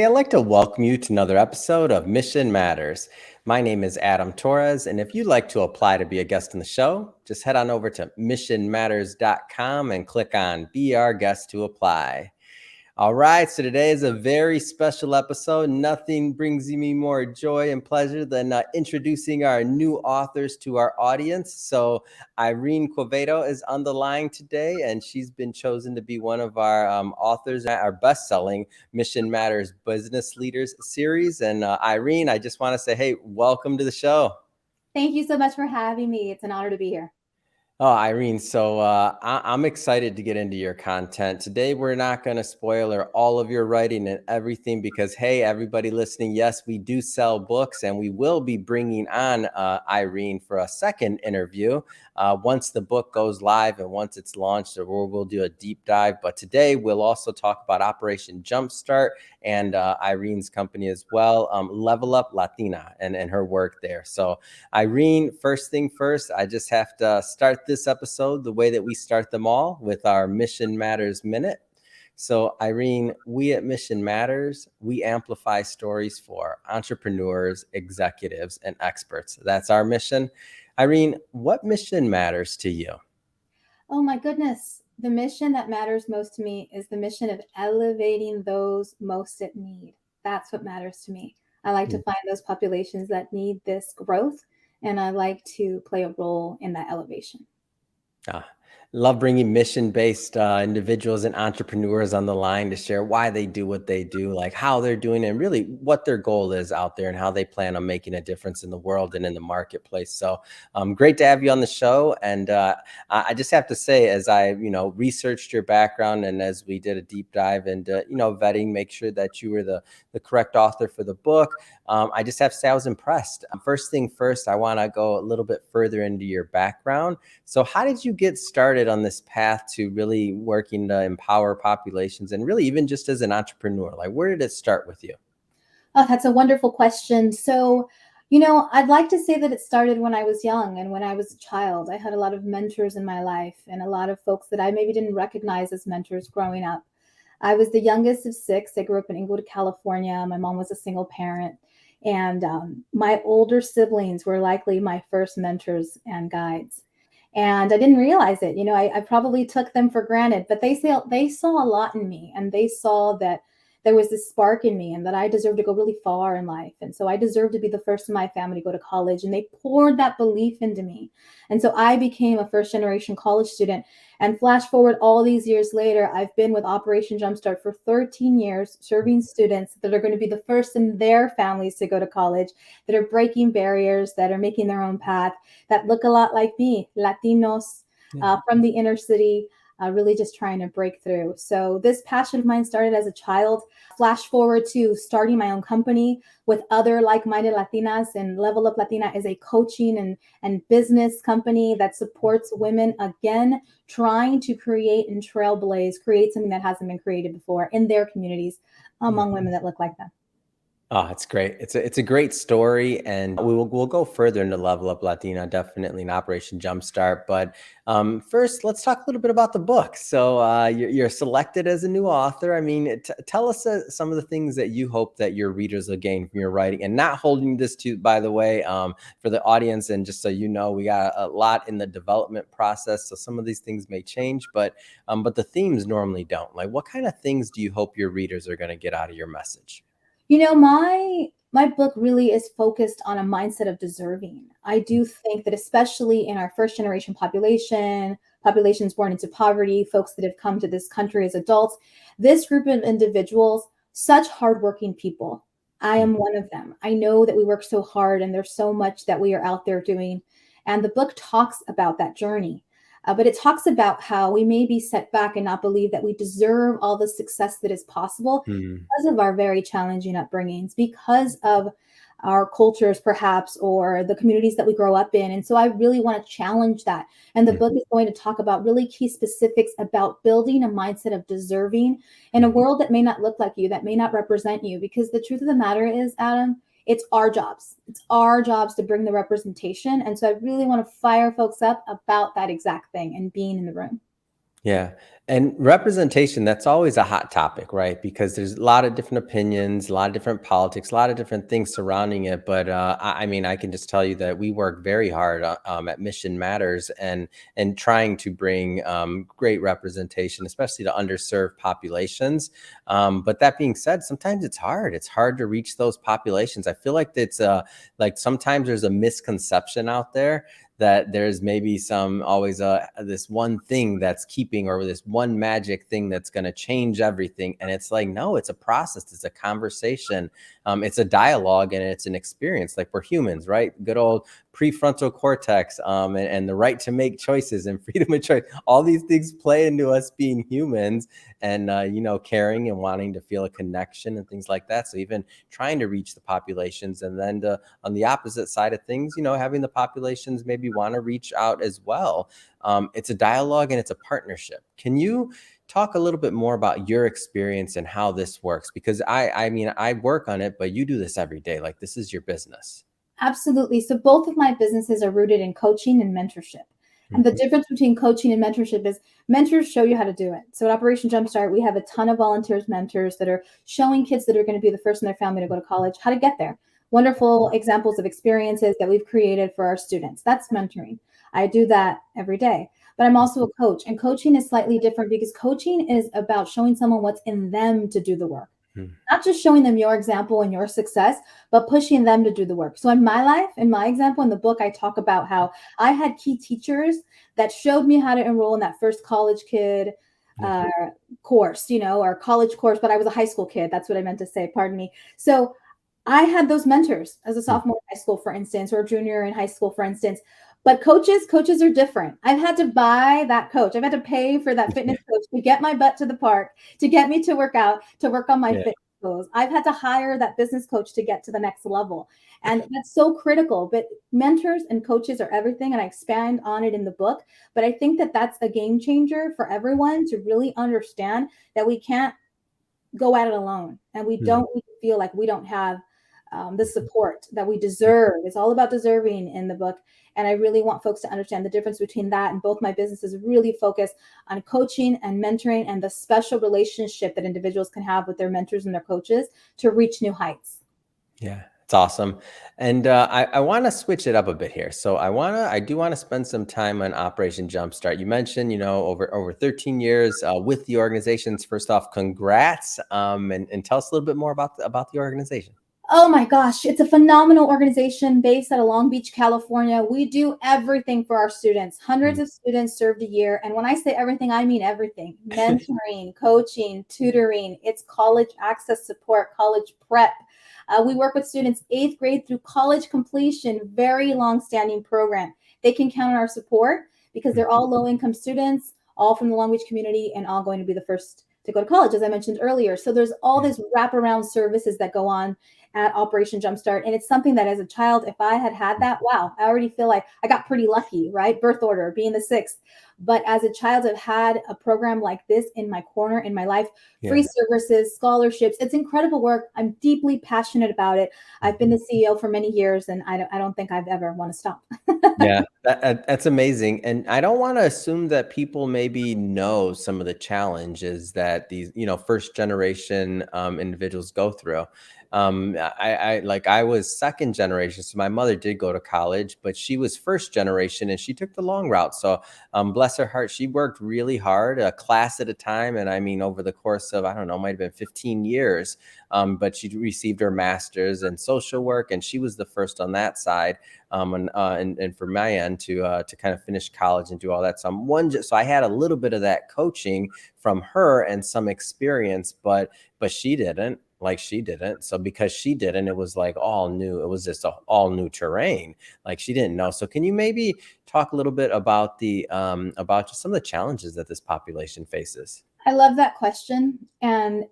Hey, I'd like to welcome you to another episode of Mission Matters. My name is Adam Torres, and if you'd like to apply to be a guest on the show, just head on over to missionmatters.com and click on Be Our Guest to apply. All right, so today is a very special episode. Nothing brings me more joy and pleasure than introducing our new authors to our audience. So Irene Quevedo is on the line today, and she's been chosen to be one of our authors at our best-selling Mission Matters Business Leaders series. And Irene, I just want to say, hey, welcome to the show. Thank you so much for having me. It's an honor to be here. Oh, Irene, so I'm excited to get into your content. Today, we're not going to spoil all of your writing and everything because, hey, everybody listening, yes, we do sell books, and we will be bringing on Irene for a second interview once the book goes live and once it's launched, we'll do a deep dive. But today, we'll also talk about Operation Jumpstart and Irene's company as well, Up Latina and her work there. So Irene, first thing first, I just have to start this episode the way that we start them all with our Mission Matters Minute. So Irene, we at Mission Matters, we amplify stories for entrepreneurs, executives, and experts. That's our mission. Irene, what mission matters to you? Oh my goodness. The mission that matters most to me is the mission of elevating those most in need. That's what matters to me. I like to find those populations that need this growth, and I like to play a role in that elevation. Love bringing mission-based individuals and entrepreneurs on the line to share why they do what they do, like how they're doing it, and really what their goal is out there and how they plan on making a difference in the world and in the marketplace. So great to have you on the show. And I just have to say, as I researched your background and as we did a deep dive into vetting, make sure that you were the correct author for the book. I just have to say I was impressed. First thing first, I want to go a little bit further into your background. So how did you get started on this path to really working to empower populations and really even just as an entrepreneur? Like, where did it start with you? Oh, that's a wonderful question. So, I'd like to say that it started when I was young and when I was a child. I had a lot of mentors in my life and a lot of folks that I maybe didn't recognize as mentors growing up. I was the youngest of six. I grew up in Inglewood, California. My mom was a single parent. And my older siblings were likely my first mentors and guides. And I didn't realize it. I probably took them for granted, but they saw a lot in me, and they saw that there was this spark in me and that I deserved to go really far in life. And so I deserved to be the first in my family to go to college, and they poured that belief into me. And so I became a first generation college student. And flash forward all these years later, I've been with Operation Jumpstart for 13 years, serving students that are going to be the first in their families to go to college, that are breaking barriers, that are making their own path, that look a lot like me, Latinos from the inner city, really just trying to break through. So this passion of mine started as a child. Flash forward to starting my own company with other like-minded Latinas, and Level Up Latina is a coaching and business company that supports women, again, trying to create and create something that hasn't been created before in their communities among women that look like them. Oh, it's great. It's a great story, and we'll go further into Level Up Latina, definitely in Operation Jumpstart. But first, let's talk a little bit about the book. So you're selected as a new author. I mean, tell us some of the things that you hope that your readers will gain from your writing, and not holding this to, by the way, for the audience. And just so you know, we got a lot in the development process, so some of these things may change, but the themes normally don't. Like, what kind of things do you hope your readers are going to get out of your message? My book really is focused on a mindset of deserving. I do think that especially in our first generation populations born into poverty, folks that have come to this country as adults, this group of individuals, such hardworking people. I am one of them. I know that we work so hard and there's so much that we are out there doing. And the book talks about that journey. But it talks about how we may be set back and not believe that we deserve all the success that is possible because of our very challenging upbringings, because of our cultures, perhaps, or the communities that we grow up in. And so I really want to challenge that. And the book is going to talk about really key specifics about building a mindset of deserving in a world that may not look like you, that may not represent you. Because the truth of the matter is, Adam, it's our jobs. It's our jobs to bring the representation. And so I really want to fire folks up about that exact thing and being in the room. Yeah. And representation, that's always a hot topic, right? Because there's a lot of different opinions, a lot of different politics, a lot of different things surrounding it. But I mean, I can just tell you that we work very hard at Mission Matters and trying to bring great representation, especially to underserved populations. But that being said, sometimes it's hard. It's hard to reach those populations. I feel like it's like sometimes there's a misconception out there that there's maybe some always this one thing that's keeping, or this one magic thing that's going to change everything. And it's like, no, it's a process, it's a conversation, it's a dialogue, and it's an experience. Like, we're humans, right? Good old prefrontal cortex, and the right to make choices and freedom of choice, all these things play into us being humans, and caring and wanting to feel a connection and things like that. So even trying to reach the populations, and then on the opposite side of things, having the populations maybe want to reach out as well. It's a dialogue and it's a partnership. Can you talk a little bit more about your experience and how this works? Because I mean, I work on it, but you do this every day. Like, this is your business. Absolutely. So both of my businesses are rooted in coaching and mentorship. And the Mhm. difference between coaching and mentorship is mentors show you how to do it. So at Operation Jumpstart, we have a ton of volunteers, mentors that are showing kids that are going to be the first in their family to go to college how to get there. Wonderful examples of experiences that we've created for our students. That's mentoring. I do that every day. But I'm also a coach, and coaching is slightly different because coaching is about showing someone what's in them to do the work, Mhm. not just showing them your example and your success, but pushing them to do the work. So in my life, in my example, in the book, I talk about how I had key teachers that showed me how to enroll in that first college kid Yeah. uh, course, or college course, but I was a high school kid. That's what I meant to say. Pardon me. So I had those mentors as a Mhm. sophomore in high school, for instance, or a junior in high school, for instance. But coaches are different. I've had to buy that coach. I've had to pay for that fitness coach to get my butt to the park, to get me to work out, to work on my Yeah. fitness goals. I've had to hire that business coach to get to the next level. And that's so critical. But mentors and coaches are everything. And I expand on it in the book. But I think that that's a game changer for everyone to really understand that we can't go at it alone, and we Mhm. don't need to feel like we don't have the support that we deserve. It's all about deserving in the book, and I really want folks to understand the difference between that. And both my businesses really focus on coaching and mentoring and the special relationship that individuals can have with their mentors and their coaches to reach new heights. Yeah, it's awesome. And I want to switch it up a bit here. So I do want to spend some time on Operation Jumpstart. You mentioned, over 13 years with the organizations. First off, congrats. And tell us a little bit more about the organization. Oh my gosh, it's a phenomenal organization based out of Long Beach, California. We do everything for our students. Hundreds Mm. of students served a year. And when I say everything, I mean everything: mentoring, coaching, tutoring. It's college access support, college prep. We work with students eighth grade through college completion, very long standing program. They can count on our support because they're all low income students, all from the Long Beach community, and all going to be the first to go to college, as I mentioned earlier. So there's all Yeah. this wraparound services that go on at Operation Jumpstart. And it's something that as a child, if I had had that, wow, I already feel like I got pretty lucky, right? Birth order, being the sixth. But as a child, I've had a program like this in my corner in my life, free Yeah. services, scholarships. It's incredible work. I'm deeply passionate about it. I've been the CEO for many years, and I don't think I've ever want to stop. Yeah, that's amazing. And I don't want to assume that people maybe know some of the challenges that these, first generation individuals go through. I was second generation, so my mother did go to college, but she was first generation and she took the long route. So bless her heart, she worked really hard, a class at a time. And I mean, over the course of, I don't know, might have been 15 years, but she received her master's in social work, and she was the first on that side. And for my end to kind of finish college and do all that. So I had a little bit of that coaching from her and some experience, but she didn't. Like, she didn't. So because she didn't, it was like all new. It was just all new terrain. Like, she didn't know. So can you maybe talk a little bit about about just some of the challenges that this population faces? I love that question. And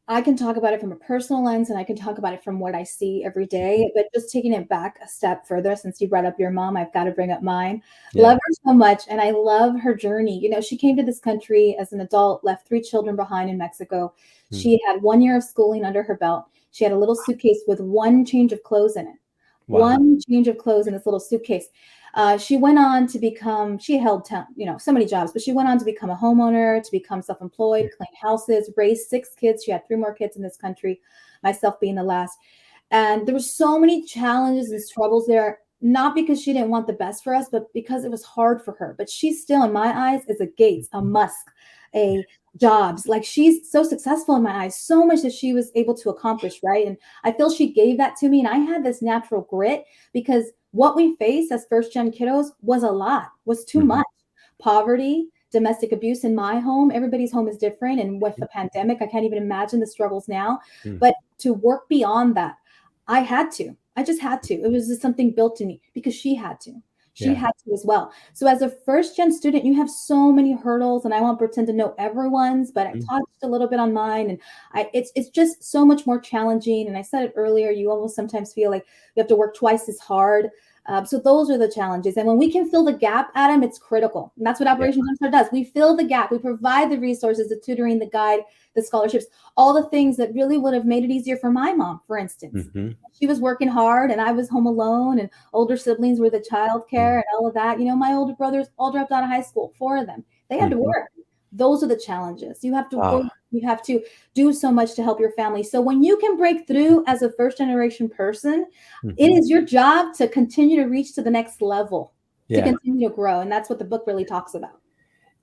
I can talk about it from a personal lens, and I can talk about it from what I see every day. But just taking it back a step further, since you brought up your mom, I've got to bring up mine. Yeah. Love her so much, and I love her journey. She came to this country as an adult, left three children behind in Mexico. Mm. She had 1 year of schooling under her belt. She had a little suitcase with one change of clothes in it. Wow. One change of clothes in this little suitcase. She went on to become, she held, so many jobs, but she went on to become a homeowner, to become self-employed, clean houses, raised 6 kids. She had 3 more kids in this country, myself being the last. And there were so many challenges and struggles there, not because she didn't want the best for us, but because it was hard for her. But she still, in my eyes, is a Gates, a Musk, a Jobs. Like, she's so successful in my eyes, so much that she was able to accomplish, right? And I feel she gave that to me. And I had this natural grit because what we faced as first gen kiddos was a lot, was too much. Poverty, domestic abuse in my home. Everybody's home is different. And with the pandemic, I can't even imagine the struggles now. But to work beyond that, I had to. I just had to. It was just something built in me because she had to. She had to as well. So as a first gen student, you have so many hurdles, and I won't pretend to know everyone's, but I touched a little bit on mine, and it's just so much more challenging. And I said it earlier, you almost sometimes feel like you have to work twice as hard. So those are the challenges. And when we can fill the gap, Adam, it's critical. And that's what Operation Jumpstart does. We fill the gap. We provide the resources, the tutoring, the guide, the scholarships, all the things that really would have made it easier for my mom, for instance. She was working hard and I was home alone, and older siblings were the childcare and all of that. My older brothers all dropped out of high school, 4 of them. They had to work. Those are the challenges. You have to work. You have to do so much to help your family. So when you can break through as a first generation person, it is your job to continue to reach to the next level, to continue to grow. And that's what the book really talks about.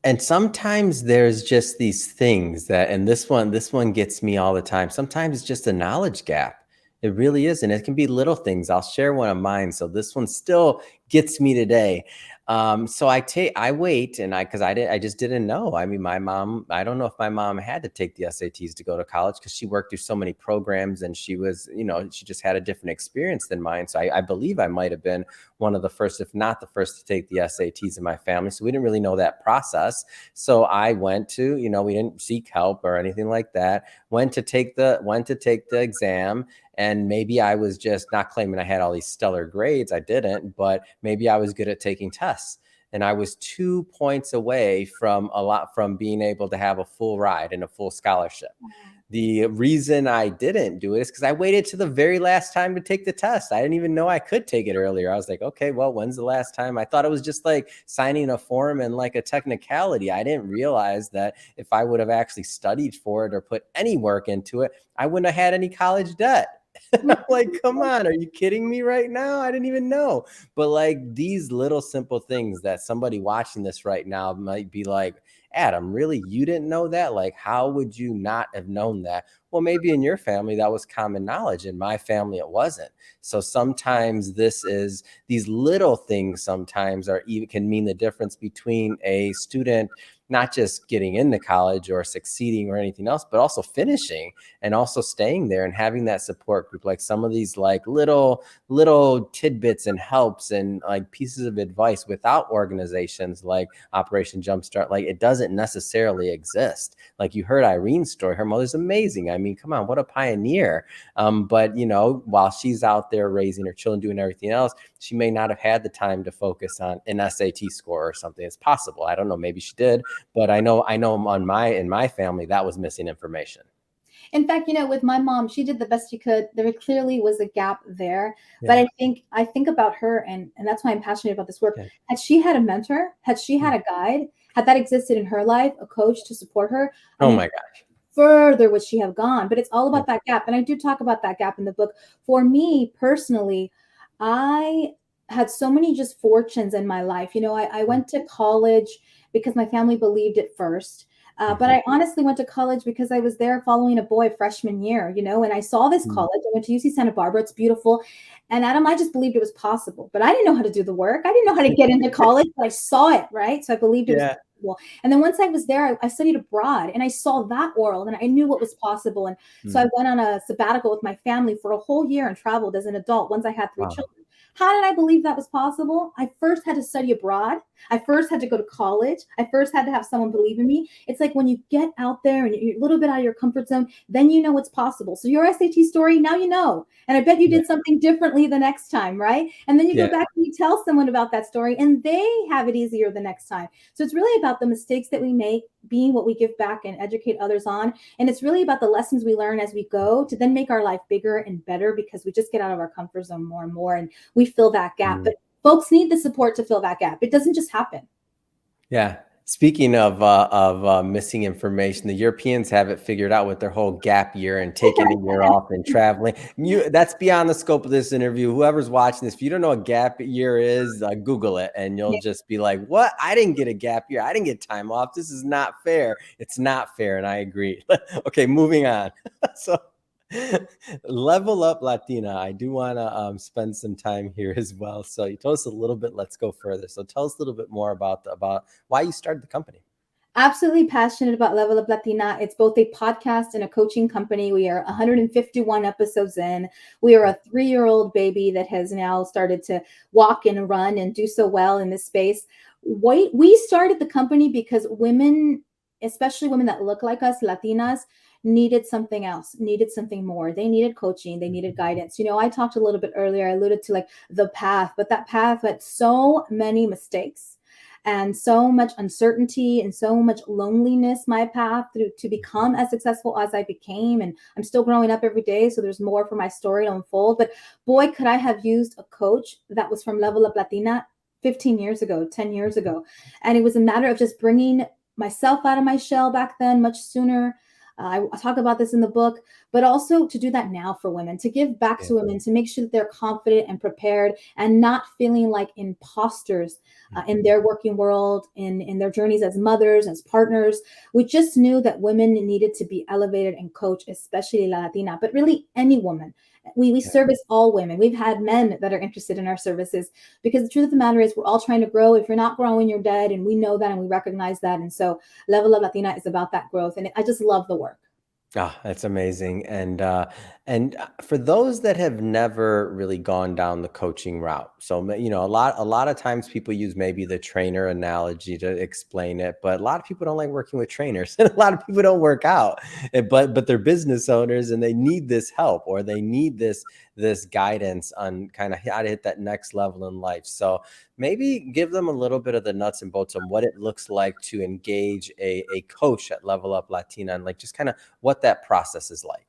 And sometimes there's just these things that, and this one gets me all the time. Sometimes it's just a knowledge gap. It really is. And it can be little things. I'll share one of mine. So this one still gets me today. So I wait, and I just didn't know. I mean, my mom, I don't know if my mom had to take the SATs to go to college because she worked through so many programs, and she was, she just had a different experience than mine. So I believe I might have been one of the first, if not the first, to take the SATs in my family. So we didn't really know that process. So I went to, we didn't seek help or anything like that. Went to take the exam. And maybe I was just not claiming I had all these stellar grades. I didn't, but maybe I was good at taking tests. And I was 2 points away from being able to have a full ride and a full scholarship. The reason I didn't do it is because I waited to the very last time to take the test. I didn't even know I could take it earlier. I was like, okay, well, when's the last time? I thought it was just like signing a form and like a technicality. I didn't realize that if I would have actually studied for it or put any work into it, I wouldn't have had any college debt. I'm like, come on, are you kidding me right now? I didn't even know. But like these little simple things that somebody watching this right now might be like, Adam, really? You didn't know that? Like, how would you not have known that? Well, maybe in your family that was common knowledge. In my family, it wasn't. So sometimes these little things sometimes can mean the difference between a student not just getting into college or succeeding or anything else, but also finishing and also staying there and having that support group. Like some of these like little tidbits and helps and like pieces of advice without organizations like Operation Jumpstart, like it doesn't necessarily exist. Like you heard Irene's story, her mother's amazing. I mean, come on, what a pioneer. But while she's out there raising her children, doing everything else, she may not have had the time to focus on an SAT score or something. It's possible. I don't know. Maybe she did, but I know in my family that was missing information. In fact, with my mom, she did the best she could. There clearly was a gap there. But I think about her, and that's why I'm passionate about this work. Yeah. Had she had a mentor, had she had a guide, had that existed in her life, a coach to support her, my gosh, further would she have gone. But it's all about that gap. And I do talk about that gap in the book. For me personally, I had so many just fortunes in my life. I went to college because my family believed it first. But I honestly went to college because I was there following a boy freshman year, and I saw this college. I went to UC Santa Barbara. It's beautiful. And Adam, I just believed it was possible, but I didn't know how to do the work. I didn't know how to get into college, but I saw it, right? So I believed it was possible. And then once I was there, I studied abroad and I saw that world and I knew what was possible. And so I went on a sabbatical with my family for a whole year and traveled as an adult once I had 3 children. How did I believe that was possible? I first had to study abroad. I first had to go to college. I first had to have someone believe in me. It's like when you get out there and you're a little bit out of your comfort zone, then you know what's possible. So your SAT story, now you know. And I bet you did something differently the next time, right? And then you go back and you tell someone about that story and they have it easier the next time. So it's really about the mistakes that we make, being what we give back and educate others on. And it's really about the lessons we learn as we go to then make our life bigger and better because we just get out of our comfort zone more and more and we fill that gap. But folks need the support to fill that gap. It doesn't just happen. Yeah. Speaking of missing information, the Europeans have it figured out with their whole gap year and taking a year off and traveling. That's beyond the scope of this interview. Whoever's watching this, if you don't know what gap year is, Google it, and you'll just be like, "What? I didn't get a gap year. I didn't get time off. This is not fair. It's not fair," and I agree. Okay, moving on. So. Level Up Latina. I do want to spend some time here as well. So you told us a little bit. Let's go further. So tell us a little bit more about why you started the company. Absolutely passionate about Level Up Latina. It's both a podcast and a coaching company. We are 151 episodes in. We are a 3-year-old baby that has now started to walk and run and do so well in this space. We started the company because women, especially women that look like us, Latinas, needed something else, needed something more. They needed coaching, they needed guidance. I talked a little bit earlier, I alluded to like the path, but that path had so many mistakes and so much uncertainty and so much loneliness, my path to become as successful as I became. And I'm still growing up every day, so there's more for my story to unfold. But boy, could I have used a coach that was from Level Up Latina 15 years ago, 10 years ago. And it was a matter of just bringing myself out of my shell back then much sooner. I talk about this in the book, but also to do that now for women, to give back to women, to make sure that they're confident and prepared and not feeling like imposters in their working world, in their journeys as mothers, as partners. We just knew that women needed to be elevated and coached, especially La Latina, but really any woman. We service all women. We've had men that are interested in our services because the truth of the matter is we're all trying to grow. If you're not growing, you're dead. And we know that and we recognize that. And so Level Up Latina is about that growth. And I just love the work. That's amazing. And for those that have never really gone down the coaching route, so a lot of times people use maybe the trainer analogy to explain it, but a lot of people don't like working with trainers, and a lot of people don't work out, but they're business owners and they need this help, or they need this guidance on kind of how to hit that next level in life. So maybe give them a little bit of the nuts and bolts on what it looks like to engage a coach at Level Up Latina, and like just kind of what that process is like.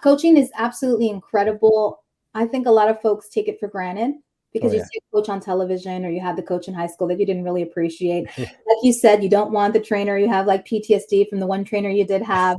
Coaching is absolutely incredible. I think a lot of folks take it for granted because you see a coach on television or you had the coach in high school that you didn't really appreciate. Like you said, you don't want the trainer. You have like PTSD from the one trainer you did have.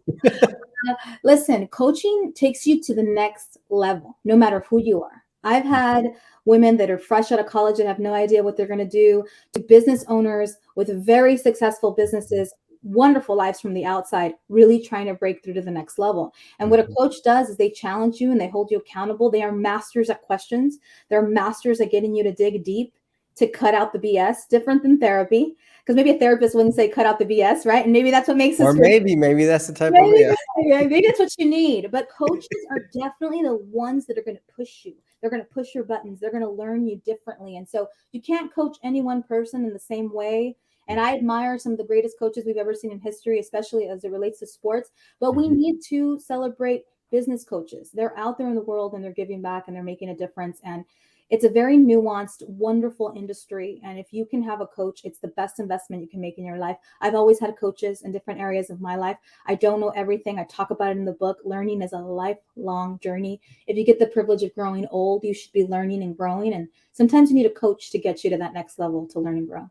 Listen, coaching takes you to the next level, no matter who you are. I've had women that are fresh out of college and have no idea what they're going to do, to business owners with very successful businesses, wonderful lives from the outside, really trying to break through to the next level. And what a coach does is they challenge you and they hold you accountable. They are masters at questions. They're masters at getting you to dig deep, to cut out the BS, different than therapy. Because maybe a therapist wouldn't say cut out the BS, right? And maybe that's what makes us. Or maybe that's the type of maybe that's what you need. But coaches are definitely the ones that are going to push you. They're going to push your buttons. They're going to learn you differently. And so you can't coach any one person in the same way. And I admire some of the greatest coaches we've ever seen in history, especially as it relates to sports. But we need to celebrate business coaches. They're out there in the world and they're giving back and they're making a difference. And it's a very nuanced, wonderful industry. And if you can have a coach, it's the best investment you can make in your life. I've always had coaches in different areas of my life. I don't know everything. I talk about it in the book. Learning is a lifelong journey. If you get the privilege of growing old, you should be learning and growing. And sometimes you need a coach to get you to that next level to learn and grow.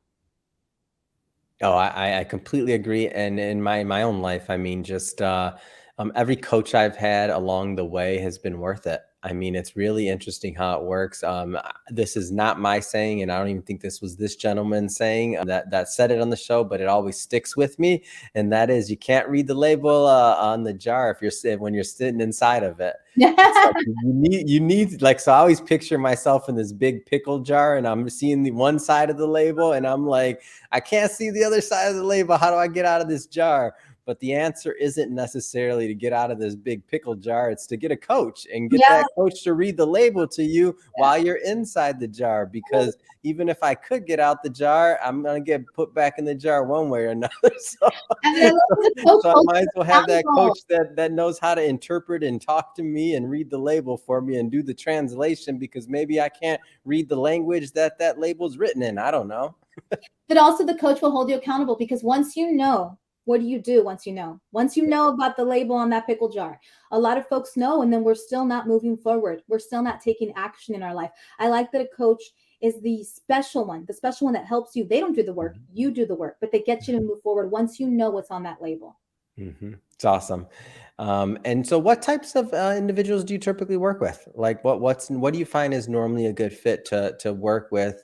Oh, I completely agree. And in my own life, I mean, just every coach I've had along the way has been worth it. I mean, it's really interesting how it works. This is not my saying, and I don't even think this was this gentleman's saying that said it on the show, but it always sticks with me. And that is, you can't read the label on the jar when you're sitting inside of it. Like you need like, so I always picture myself in this big pickle jar, and I'm seeing the one side of the label, and I'm like, I can't see the other side of the label. How do I get out of this jar? But the answer isn't necessarily to get out of this big pickle jar. It's to get a coach and get that coach to read the label to you while you're inside the jar. Because even if I could get out the jar, I'm going to get put back in the jar one way or another. So I might as well have that coach that knows how to interpret and talk to me and read the label for me and do the translation, because maybe I can't read the language that label's written in. I don't know. But also the coach will hold you accountable, because once you know, what do you do once you know? Once you know about the label on that pickle jar, a lot of folks know, and then we're still not moving forward. We're still not taking action in our life. I like that a coach is the special one that helps you. They don't do the work, you do the work, but they get you to move forward once you know what's on that label. It's awesome. And so what types of individuals do you typically work with? Like what do you find is normally a good fit to work with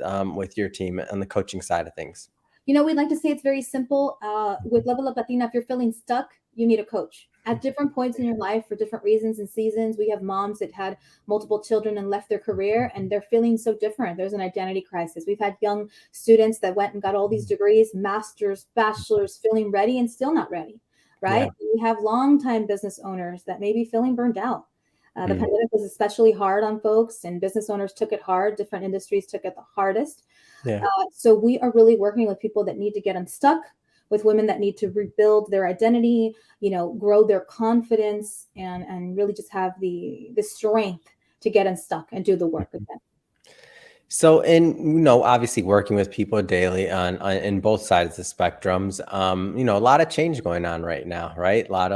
your team on the coaching side of things? We'd like to say it's very simple. With Level Up Latina, if you're feeling stuck, you need a coach. At different points in your life, for different reasons and seasons, we have moms that had multiple children and left their career, and they're feeling so different. There's an identity crisis. We've had young students that went and got all these degrees, masters, bachelors, feeling ready and still not ready, right? Yeah. We have longtime business owners that may be feeling burned out. The Mm. pandemic was especially hard on folks, and business owners took it hard. Different industries took it the hardest. Yeah. So we are really working with people that need to get unstuck, with women that need to rebuild their identity, grow their confidence, and really just have the strength to get unstuck and do the work again. So, obviously working with people daily on in both sides of the spectrums, a lot of change going on right now, right? A lot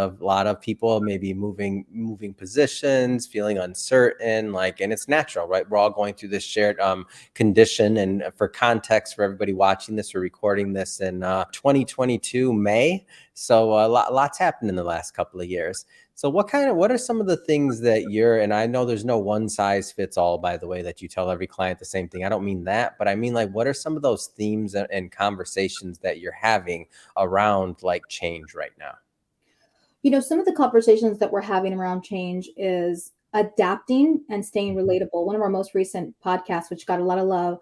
of people maybe moving positions, feeling uncertain, and it's natural, right? We're all going through this shared condition. And for context, for everybody watching this or recording this in 2022 May, so lots happened in the last couple of years. So what are some of the things that and I know there's no one size fits all, by the way, that you tell every client the same thing. I don't mean that, but I mean, what are some of those themes and conversations that you're having around change right now? Some of the conversations that we're having around change is adapting and staying relatable. One of our most recent podcasts, which got a lot of love,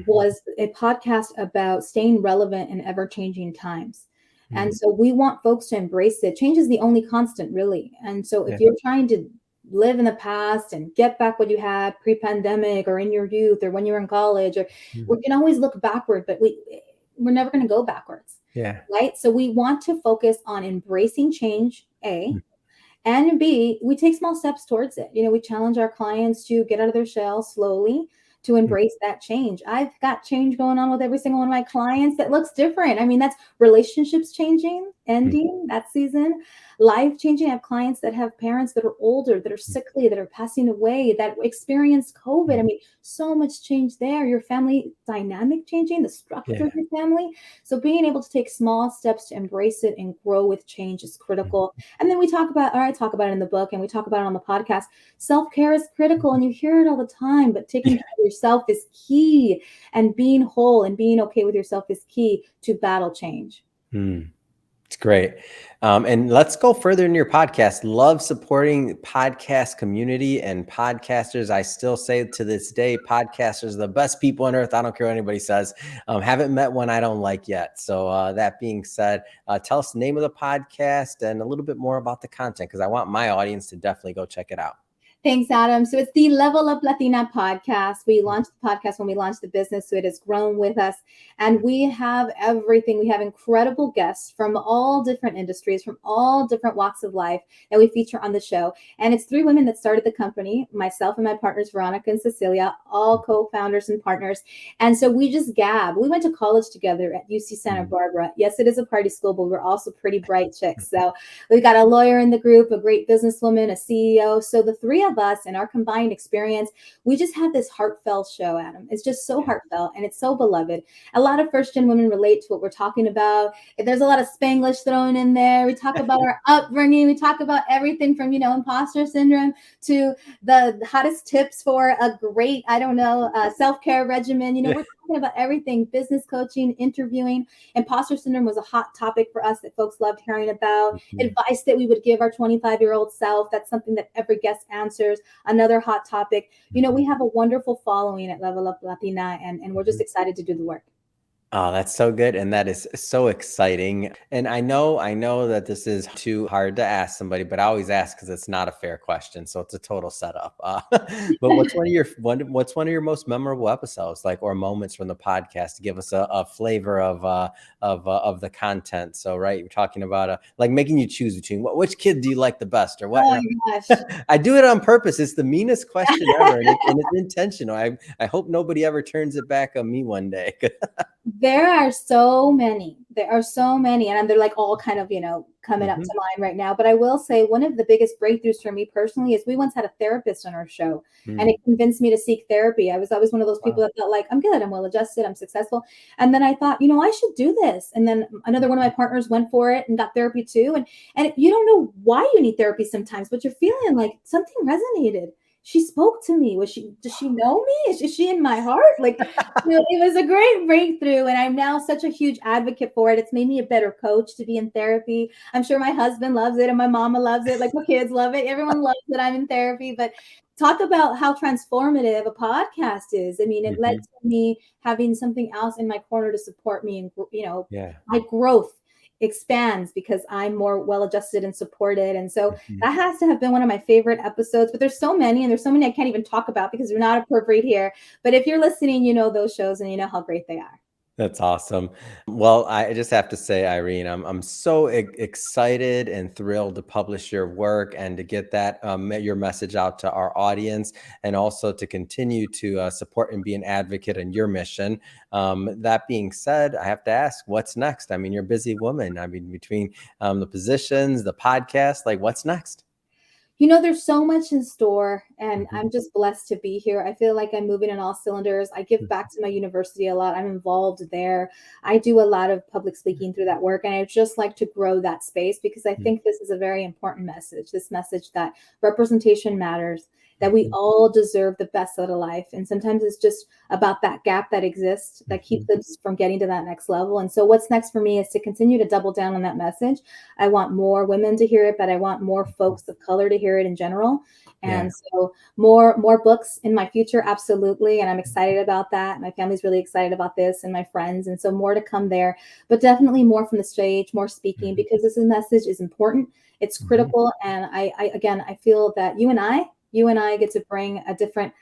was a podcast about staying relevant in ever-changing times. And so we want folks to embrace it. Change is the only constant, really. And so if you're trying to live in the past and get back what you had pre-pandemic or in your youth or when you were in college, or we can always look backward, but we're never going to go backwards. Yeah. Right. So we want to focus on embracing change, A, and B, we take small steps towards it. We challenge our clients to get out of their shell slowly, to embrace that change. I've got change going on with every single one of my clients that looks different. I mean, that's relationships changing, ending that season, life changing. I have clients that have parents that are older, that are sickly, that are passing away, that experienced COVID. I mean, so much change there. Your family dynamic changing, the structure of your family. So being able to take small steps to embrace it and grow with change is critical. And then I talk about it in the book, and we talk about it on the podcast. Self-care is critical, and you hear it all the time, but taking care of yourself is key, and being whole and being okay with yourself is key to battle change. It's great. And let's go further in your podcast. Love supporting podcast community and podcasters. I still say to this day, podcasters are the best people on earth. I don't care what anybody says. Haven't met one I don't like yet. So that being said, tell us the name of the podcast and a little bit more about the content, because I want my audience to definitely go check it out. Thanks, Adam. So it's the Level Up Latina podcast. We launched the podcast when we launched the business, so it has grown with us. And we have everything. We have incredible guests from all different industries, from all different walks of life that we feature on the show. And it's 3 women that started the company, myself and my partners, Veronica and Cecilia, all co-founders and partners. And so we just gab. We went to college together at UC Santa Barbara. Yes, it is a party school, but we're also pretty bright chicks. So we've got a lawyer in the group, a great businesswoman, a CEO. So the 3 of us and our combined experience, we just have this heartfelt show, Adam. It's just so heartfelt, and it's so beloved. A lot of first-gen women relate to what we're talking about. There's a lot of Spanglish thrown in there. We talk about our upbringing. We talk about everything from, imposter syndrome to the hottest tips for a great, self-care regimen. We're talking about everything: business coaching, interviewing. Imposter syndrome was a hot topic for us that folks loved hearing about. Advice that we would give our 25-year-old self. That's something that every guest answers. Another hot topic. We have a wonderful following at Level Up Latina, and we're just excited to do the work. Oh, that's so good. And that is so exciting. And I know that this is too hard to ask somebody, but I always ask because it's not a fair question. So it's a total setup. But what's one of your most memorable episodes, or moments from the podcast, to give us a flavor of the content? So, right, you're talking about making you choose between which kid do you like the best, or what? Oh my gosh. I do it on purpose. It's the meanest question ever, and it's intentional. I hope nobody ever turns it back on me one day. There are so many. There are so many, and they're like all kind of, coming up Hmm. to mind right now. But I will say one of the biggest breakthroughs for me personally is we once had a therapist on our show, and Mm. it convinced me to seek therapy. I was always one of those people Wow. that felt like I'm good, I'm well adjusted, I'm successful. And then I thought, I should do this. And then another one of my partners went for it and got therapy too. And you don't know why you need therapy sometimes, but you're feeling like something resonated. She spoke to me. Does she know me? Is she in my heart? Like, it was a great breakthrough, and I'm now such a huge advocate for it. It's made me a better coach to be in therapy. I'm sure my husband loves it, and my mama loves it. Like, my kids love it. Everyone loves that I'm in therapy. But talk about how transformative a podcast is. I mean, it led Hmm. to me having something else in my corner to support me, and Yeah. my growth expands because I'm more well adjusted and supported. And so Mhm. that has to have been one of my favorite episodes. But there's so many, and there's so many I can't even talk about because they're not appropriate here. But if you're listening, you know those shows and you know how great they are. That's awesome. Well, I just have to say, Irene, I'm so excited and thrilled to publish your work and to get that your message out to our audience, and also to continue to support and be an advocate in your mission. That being said, I have to ask, what's next? I mean, you're a busy woman. I mean, between the positions, the podcast, like, what's next? There's so much in store, and Mhm. I'm just blessed to be here. I feel like I'm moving in all cylinders. I give back to my university a lot. I'm involved there. I do a lot of public speaking through that work, and I just like to grow that space because I Mhm. think this is a very important message. This message that representation matters, that we Mhm. all deserve the best out of life. And sometimes it's just about that gap that exists that keeps Mhm. us from getting to that next level. And so what's next for me is to continue to double down on that message. I want more women to hear it, but I want more Mhm. folks of color to hear it in general. Yeah. And so more books in my future, absolutely. And I'm excited about that. My family's really excited about this, and my friends. And so more to come there, but definitely more from the stage, more speaking, Mhm. because this message is important. It's Mhm. critical. And I feel that you and I get to bring a different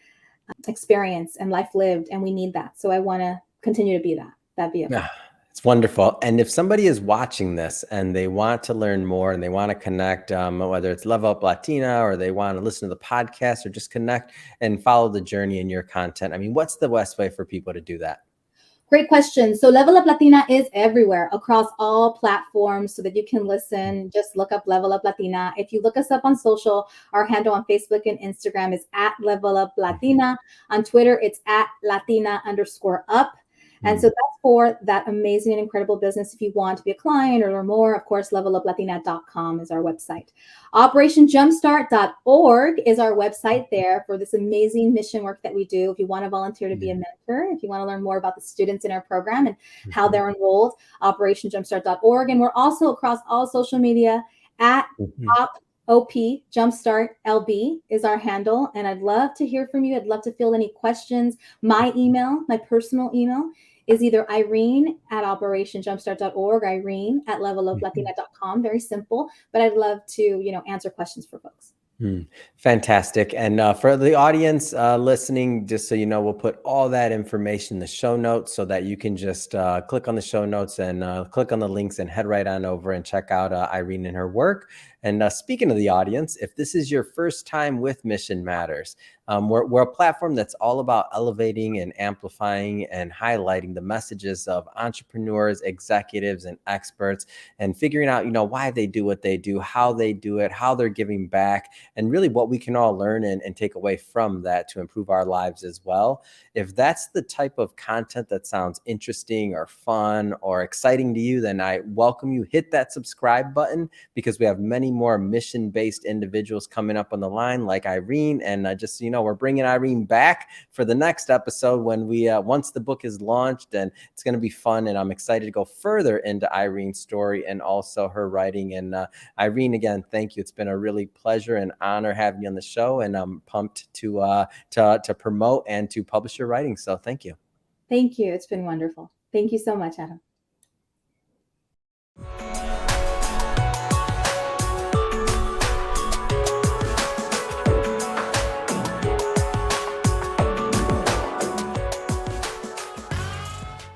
experience and life lived, and we need that. So I want to continue to be that Yeah, vehicle. it's wonderful. And if somebody is watching this and they want to learn more and they want to connect, whether it's Level Up Latina or they want to listen to the podcast or just connect and follow the journey in your content, I mean, what's the best way for people to do that? Great question. So Level Up Latina is everywhere across all platforms so that you can listen. Just look up Level Up Latina. If you look us up on social, our handle on Facebook and Instagram is at Level Up Mhm. Latina. On Twitter, it's at Latina_up. And so Mm. that's for that amazing and incredible business. If you want to be a client or learn more, of course, leveluplatina.com is our website. OperationJumpstart.org is our website there for this amazing mission work that we do. If you want to volunteer to be a Yeah. mentor, if you want to learn more about the students in our program and how Mhm. they're enrolled, OperationJumpstart.org. And we're also across all social media at Mhm. OP Jumpstart LB is our handle. And I'd love to hear from you. I'd love to field any questions. My email, my personal email, is either Irene at operationjumpstart.org, Irene at Mhm. leveluplatina.com. Very simple, but I'd love to, answer questions for folks. Fantastic. And for the audience listening, just so you know, we'll put all that information in the show notes so that you can just click on the show notes and click on the links and head right on over and check out Irene and her work. And speaking of the audience, if this is your first time with Mission Matters, we're a platform that's all about elevating and amplifying and highlighting the messages of entrepreneurs, executives, and experts, and figuring out, why they do what they do, how they do it, how they're giving back, and really what we can all learn and take away from that to improve our lives as well. If that's the type of content that sounds interesting or fun or exciting to you, then I welcome you. Hit that subscribe button because we have many more mission-based individuals coming up on the line like Irene. And just so you know, we're bringing Irene back for the next episode when we once the book is launched, and it's going to be fun. And I'm excited to go further into Irene's story and also her writing. And Irene, again, thank you. It's been a really pleasure and honor having you on the show, and I'm pumped to promote and to publish your writing. So thank you. Thank you. It's been wonderful. Thank you so much, Adam.